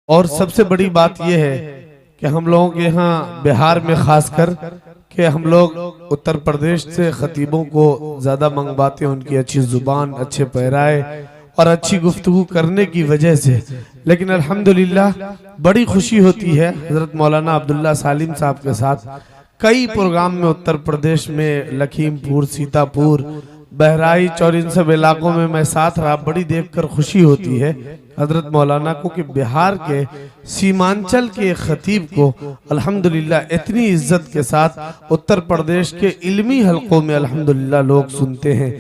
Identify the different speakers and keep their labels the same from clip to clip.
Speaker 1: और सबसे बड़ी बात यह है कि हम लोगों के यहाँ बिहार में खासकर कि हम लोग उत्तर प्रदेश से खतीबों को ज़्यादा मंगवाते हैं, उनकी अच्छी ज़ुबान, अच्छे पैराए और अच्छी गुफ्तगू करने की वजह से। लेकिन अल्हम्दुलिल्लाह बड़ी खुशी होती है हज़रत मौलाना अब्दुल्ला सालिम साहब के साथ कई प्रोग्राम में उत्तर प्रदेश में, लखीमपुर, सीतापुर, बहराइच और इन सब इलाकों में मैं साथ रहा। बड़ी देखकर खुशी होती है हजरत मौलाना को कि बिहार के सीमांचल के खतीब को अल्हम्दुलिल्लाह इतनी इज्जत के साथ उत्तर प्रदेश के इल्मी हलकों में अल्हम्दुलिल्लाह लोग सुनते हैं।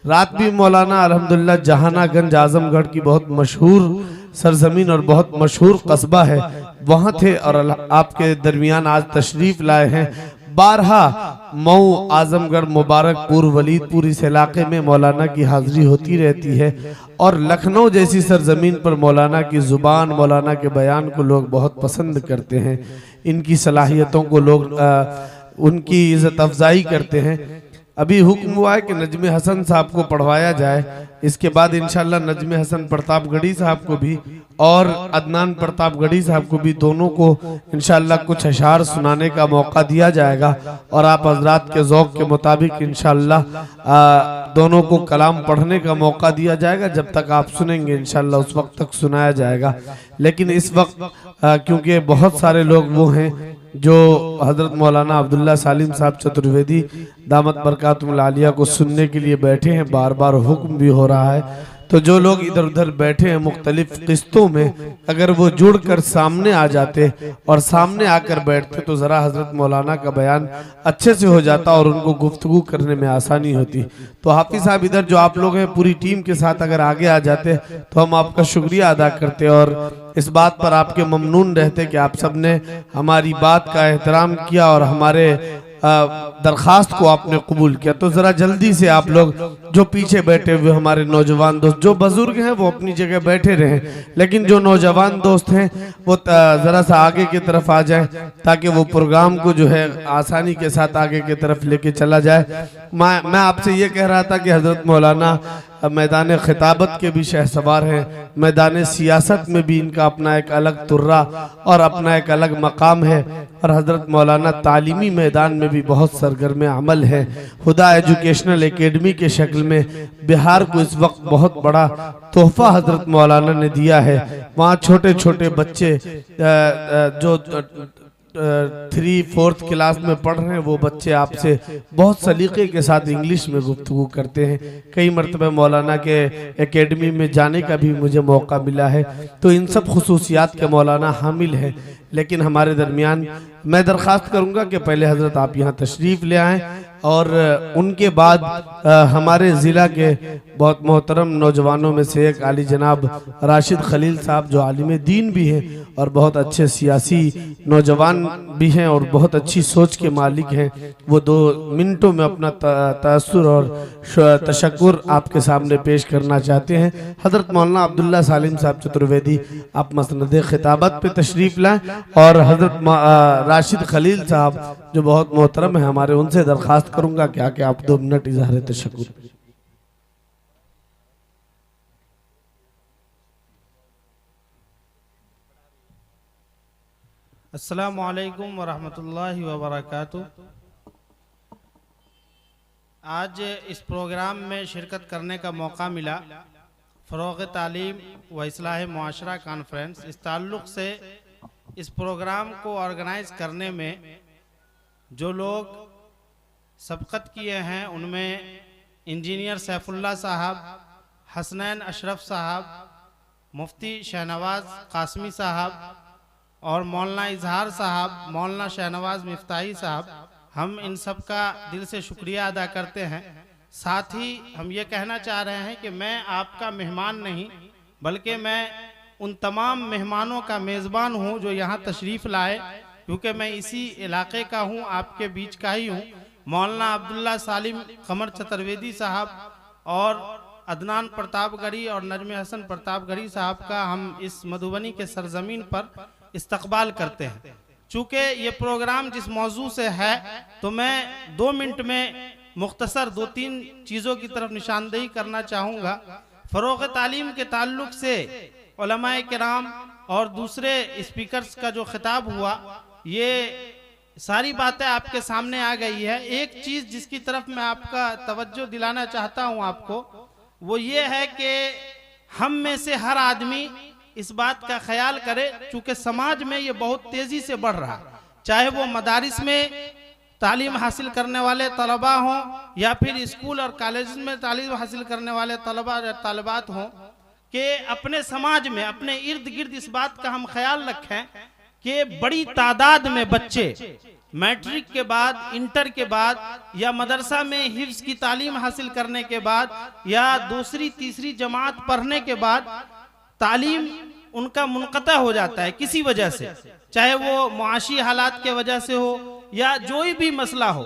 Speaker 1: रात भी मौलाना अल्हम्दुलिल्लाह जहानागंज आजमगढ़ की बहुत मशहूर सरजमीन और बहुत मशहूर कस्बा है, वहाँ थे और आपके दरमियान आज तशरीफ लाए हैं। 12 मऊ, आजमगढ़, मुबारकपुर, वलीदपुर इस इलाके में मौलाना की हाजिरी होती रहती है और लखनऊ जैसी सरजमीन पर मौलाना की ज़ुबान, मौलाना के बयान को लोग बहुत पसंद करते हैं। इनकी सलाहियतों को लोग उनकी इज़्ज़त अफजाई करते हैं। अभी हुक्म हुआ है कि नजमे हसन साहब को पढ़वाया जाए, इसके बाद इंशाल्लाह नजमे हसन प्रतापगढ़ी साहब को भी और अदनान प्रतापगढ़ी साहब को भी, दोनों को इंशाल्लाह कुछ अशार सुनाने का मौका दिया जाएगा और आप हजरात के ज़ौक़ के मुताबिक इंशाल्लाह दोनों को कलाम पढ़ने का मौका दिया जाएगा। जब तक आप सुनेंगे इंशाल्लाह उस वक्त तक सुनाया जाएगा। लेकिन इस वक्त क्योंकि बहुत सारे लोग वो हैं जो हजरत मौलाना अब्दुल्ला सालिम साहब चतुर्वेदी दामत बरकातुहुल आलिया को सुनने के लिए बैठे हैं, बार बार हुक्म भी हो रहा है, तो जो लोग इधर उधर बैठे हैं मुख्तलिफ किस्तों में, अगर वो जुड़कर सामने आ जाते और सामने आकर बैठते तो ज़रा हजरत मौलाना का बयान अच्छे से हो जाता और उनको गुफ्तगू करने में आसानी होती। तो हाफिज साहब इधर जो आप लोग हैं पूरी टीम के साथ अगर आगे आ जाते तो हम आपका शुक्रिया अदा करते और इस बात पर आपके ममनून रहते कि आप सब ने हमारी बात का एहतराम किया और हमारे दरखास्त को आपने कबूल किया। तो जरा जल्दी से आप लोग जो पीछे बैठे हुए हमारे नौजवान दोस्त, जो बुजुर्ग हैं वो अपनी जगह बैठे रहें, लेकिन जो नौजवान दोस्त हैं वो जरा सा आगे की तरफ आ जाएं ताकि वो प्रोग्राम को जो है आसानी के साथ आगे की तरफ लेके चला जाए। मैं आपसे ये कह रहा था कि हजरत मौलाना मैदान खिताबत के भी शहसवार हैं, मैदान सियासत में भी इनका अपना एक अलग तुर्रा और अपना एक अलग मकाम है और हजरत मौलाना तालीमी मैदान में भी बहुत सरगर्म अमल है। हुदा एजुकेशनल एकेडमी के शक्ल में बिहार को इस वक्त बहुत बड़ा तोहफा हजरत मौलाना ने दिया है। वहाँ छोटे छोटे बच्चे जो 3-4 क्लास में पढ़ रहे हैं वो बच्चे आपसे बहुत सलीके के साथ इंग्लिश में गुफ्तगू करते हैं। कई मरतबा मौलाना के एकेडमी में जाने का भी मुझे मौका मिला है। तो इन सब खुसूसियात के मौलाना हामिल है। लेकिन हमारे दरमियान मैं दरख्वास्त करूंगा कि पहले हजरत आप यहाँ तशरीफ़ ले आएँ और उनके बाद हमारे ज़िला के बहुत मोहतरम नौजवानों में से एक आली जनाब राशिद खलील साहब जो आलिम दीन भी हैं और बहुत अच्छे सियासी नौजवान भी हैं और बहुत अच्छी सोच के मालिक हैं, वो 2 मिनटों में अपना तासुर और तशक्कुर आपके सामने पेश करना चाहते हैं। हज़रत मौलाना अब्दुल्ला सालिम साहब चतुर्वेदी आप मसनद खिताबत पे तशरीफ़ लाएँ और हज़रत राशिद खलील साहब जो बहुत मोहतरम है हमारे, उनसे दरख्वास्त करूंगा क्या कि आप 2 मिनट इज़हार तशक्कुर।
Speaker 2: अस्सलामु अलैकुम वरहमतुल्लाहि वबरकातुहू। आज इस प्रोग्राम में शिरकत करने का मौका मिला। फ़रोग़ तालीम व इस्लाह मुआशरा कॉन्फ्रेंस इस ताल्लुक़ से इस प्रोग्राम को ऑर्गेनाइज करने में जो लोग सबक़त किए हैं उनमें इंजीनियर सैफुल्ला साहब, हसनैन अशरफ साहब, मुफ्ती शहनवाज कासमी साहब और मौलाना इजहार साहब, मौलाना शहनवाज मिफ्ताही साहब, हम इन सब का दिल से शुक्रिया अदा करते हैं। साथ ही हम ये कहना चाह रहे हैं कि मैं आपका मेहमान नहीं बल्कि मैं उन तमाम मेहमानों का मेज़बान हूँ जो यहाँ तशरीफ़ लाए, क्योंकि मैं इसी इलाके का हूँ, आपके बीच का ही हूँ। मौलाना अब्दुल्ला सालिम कमर चतुर्वेदी साहब और अदनान प्रतापगढ़ी और नजमे हसन प्रतापगढ़ी साहब का हम इस मधुबनी के सरजमीन पर इस्तकबाल करते हैं। चूँकि ये प्रोग्राम जिस मौजू से है तो मैं 2 मिनट में मुख्तसर 2-3 चीज़ों की तरफ निशानदेही करना चाहूँगा। फ़रोग़ तालीम के ताल्लुक़ से उलमाए किराम और दूसरे स्पीकर्स का जो खिताब हुआ, ये सारी बातें आपके सामने आ गई है। एक चीज जिसकी तरफ मैं आपका तवज्जो दिलाना चाहता हूं आपको, वो ये है कि हम में से हर आदमी इस बात का ख्याल करे, चूंकि समाज में ये बहुत तेजी से बढ़ रहा है, चाहे वो मदारिस में तालीम हासिल करने वाले तलबा हों या फिर स्कूल और कॉलेज में तालीम हासिल करने वाले तलबा या तालिबात हों, कि अपने समाज में अपने इर्द गिर्द इस बात का हम ख्याल रखें कि बड़ी तादाद में बच्चे मैट्रिक के बाद, इंटर के बाद या मदरसा में हिफ्ज की तालीम हासिल करने के बाद या दूसरी तीसरी जमात पढ़ने के बाद तालीम उनका मुनक़ता हो जाता है किसी वजह से, चाहे वो मुआशी हालात के वजह से हो या जो भी मसला हो।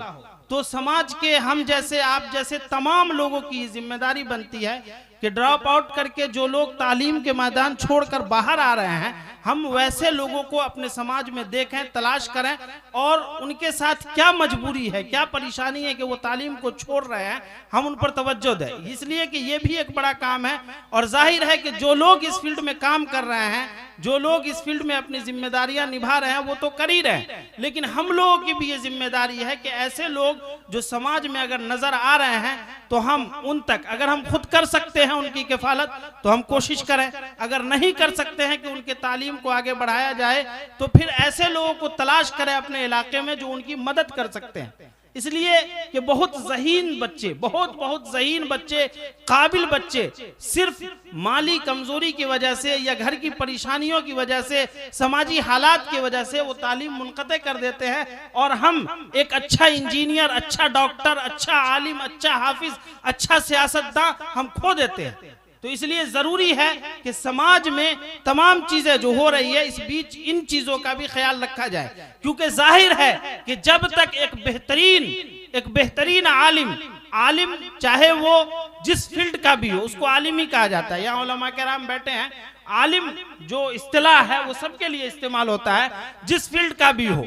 Speaker 2: तो समाज के हम जैसे, आप जैसे तमाम लोगों की जिम्मेदारी बनती है कि ड्रॉप आउट करके जो लोग तालीम के मैदान छोड़कर बाहर आ रहे हैं, हम वैसे लोगों को अपने समाज में देखें, तलाश करें और उनके साथ क्या मजबूरी है, क्या परेशानी है कि वो तालीम को छोड़ रहे हैं, हम उन पर तवज्जो दें। इसलिए कि ये भी एक बड़ा काम है और जाहिर है कि जो लोग इस फील्ड में काम कर रहे हैं, जो लोग इस फील्ड में अपनी जिम्मेदारियां निभा रहे हैं, वो तो कर ही रहे हैं, लेकिन हम लोगों की भी ये जिम्मेदारी है कि ऐसे लोग जो समाज में अगर नजर आ रहे हैं तो हम उन तक, अगर हम खुद कर सकते हैं उनकी किफालत तो हम कोशिश करें, अगर नहीं कर सकते हैं कि उनके तालीम को आगे बढ़ाया जाए तो फिर ऐसे लोगों को तलाश करें अपने इलाके में जो उनकी मदद कर सकते हैं। इसलिए कि बहुत ज़हीन बच्चे, बहुत ज़हीन बच्चे, काबिल बच्चे सिर्फ माली कमजोरी की वजह से या घर की परेशानियों की वजह से, समाजी हालात की वजह से वो तालीम मुनक़ते कर देते हैं और हम एक अच्छा इंजीनियर, अच्छा डॉक्टर, अच्छा आलिम, अच्छा हाफिज, अच्छा सियासतदान हम खो देते हैं। तो इसलिए जरूरी है कि समाज में तमाम चीजें जो हो रही है, इस बीच इन चीजों का भी ख्याल रखा जाए, क्योंकि जाहिर है कि जब तक एक बेहतरीन आलिम चाहे वो जिस फील्ड का भी हो, उसको आलिम ही कहा जाता है। यहाँ उलमा किराम बैठे हैं, आलिम जो इस्तिलाह है वो सबके लिए इस्तेमाल होता है, जिस फील्ड का भी हो।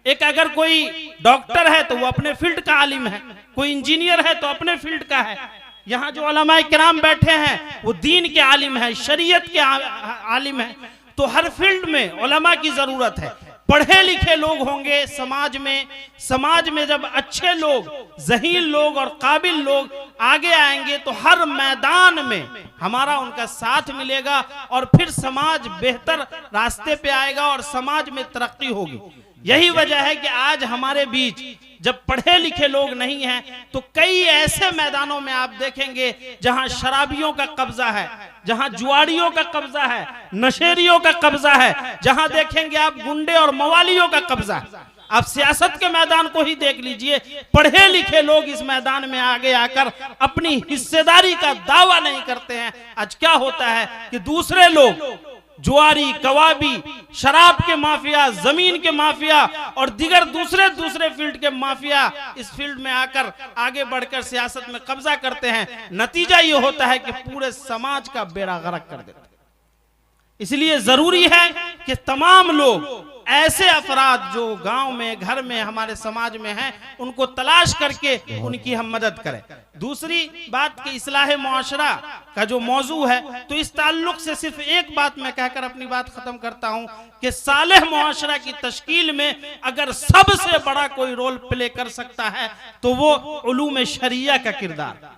Speaker 2: एक अगर कोई डॉक्टर है तो वो अपने फील्ड का आलिम है, कोई इंजीनियर है तो अपने फील्ड का है। यहाँ जो उलमा किराम बैठे हैं वो दीन के आलिम है, शरीयत के आलिम है। तो हर फील्ड में उलमा की जरूरत है। पढ़े लिखे लोग होंगे समाज में जब अच्छे लोग, ज़हीन लोग और काबिल लोग आगे आएंगे तो हर मैदान में हमारा उनका साथ मिलेगा और फिर समाज बेहतर रास्ते पे आएगा और समाज में तरक्की होगी। यही वजह है कि आज हमारे बीच जब पढ़े लिखे लोग नहीं हैं तो कई ऐसे मैदानों में आप देखेंगे जहां शराबियों का कब्जा है, जहां जुआड़ियों का कब्जा है, नशेरियों का कब्जा है, जहां देखेंगे आप गुंडे और मवालियों का कब्जा है। आप सियासत के मैदान को ही देख लीजिए, पढ़े लिखे लोग इस मैदान में आगे आकर अपनी हिस्सेदारी का दावा नहीं करते हैं। आज क्या होता है कि दूसरे लोग जुआरी, कवाबी, शराब के माफिया, जमीन के माफिया और दिगर दूसरे फील्ड के माफिया इस फील्ड में आकर आगे बढ़कर सियासत में कब्जा करते हैं। नतीजा ये होता है कि पूरे समाज का बेड़ा गर्क कर देते हैं। इसलिए जरूरी है कि तमाम लोग, ऐसे अफराद जो गांव में, घर में, हमारे समाज में हैं, उनको तलाश करके उनकी हम मदद करें। दूसरी बात कि इस्लाह मुआशरा का जो मौजू है, तो इस ताल्लुक से सिर्फ एक बात मैं कहकर अपनी बात खत्म करता हूं कि सालेह मुआशरा की तश्कील में अगर सबसे बड़ा कोई रोल प्ले कर सकता है तो वो उलूम शरिया का किरदार।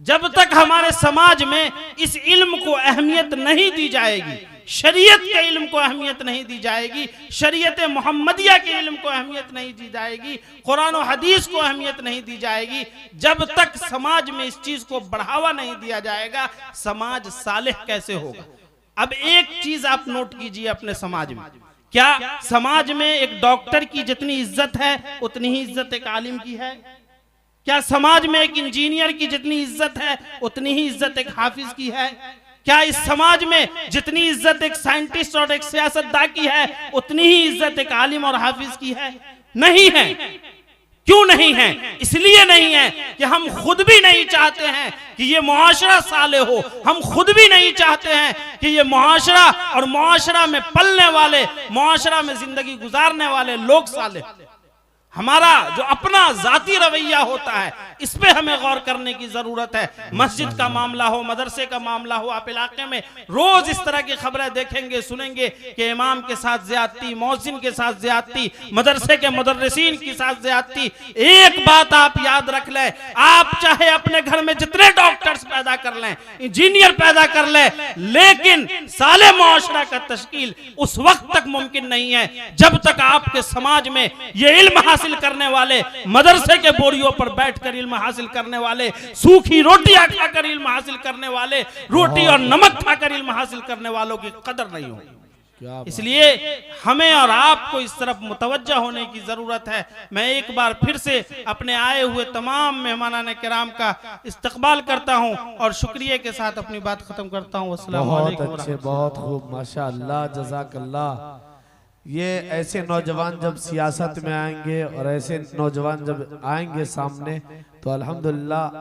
Speaker 2: जब तक हमारे समाज में इस इल्म को अहमियत नहीं दी जाएगी, शरीयत के इल्म को अहमियत नहीं दी जाएगी, शरीयत मोहम्मदिया के इल्म को अहमियत नहीं दी जाएगी, कुरान और हदीस को अहमियत नहीं दी जाएगी, जब तक समाज में इस चीज को बढ़ावा नहीं दिया जाएगा, समाज सालेह कैसे होगा। अब एक चीज आप नोट कीजिए अपने समाज में, क्या समाज में एक डॉक्टर की जितनी इज्जत है उतनी ही इज्जत एक आलिम की है? क्या समाज में एक इंजीनियर की जितनी इज्जत है उतनी ही इज्जत एक हाफिज की है? क्या इस समाज में जितनी इज्जत एक साइंटिस्ट और एक सियासतदान की है उतनी ही इज्जत एक आलिम और हाफिज की है? नहीं है। क्यों नहीं है? इसलिए नहीं है कि हम खुद भी नहीं चाहते हैं कि ये मुआशरा साले हो, हम खुद भी नहीं चाहते हैं कि ये मुआशरा और मुआशरा में पलने वाले, मुआशरा में जिंदगी गुजारने वाले लोग साले। हमारा जो अपना जाती रवैया होता है इस पे हमें गौर करने की जरूरत है। मस्जिद का मामला हो, मदरसे का मामला हो, आप इलाके में रोज इस तरह की खबरें देखेंगे, सुनेंगे कि इमाम के साथ ज्यादती, मौजिन के साथ ज्यादती, मदरसे के मुदर्रिसीन के साथ ज्यादती। एक बात आप याद रख लें, आप चाहे अपने घर में जितने डॉक्टर्स पैदा कर लें, इंजीनियर पैदा कर लें, लेकिन साले मुआशरा का तश्कील उस वक्त तक मुमकिन नहीं है जब तक आपके समाज में ये इल्म हासिल करने वाले, मदरसे के बोरियों पर बैठकर इल्म हासिल करने वाले, सूखी रोटियां खाकर इल्म हासिल करने वाले, रोटी और नमक खाकर इल्म हासिल करने वालों की कदर नहीं होगी। इसलिए हमें और आपको इस तरफ मुतवज्जा होने की जरूरत है। मैं एक बार फिर से अपने आए हुए तमाम मेहमानान किराम का इस्तकबाल करता हूं और शुक्रिया के साथ अपनी बात खत्म करता हूं। अस्सलाम वालेकुम।
Speaker 1: बहुत अच्छे, बहुत खूब, माशाअल्लाह, जज़ाकल्लाह। ये ऐसे नौजवान जब सियासत में आएंगे और ऐसे नौजवान जब आएंगे सामने तो अल्हम्दुलिल्लाह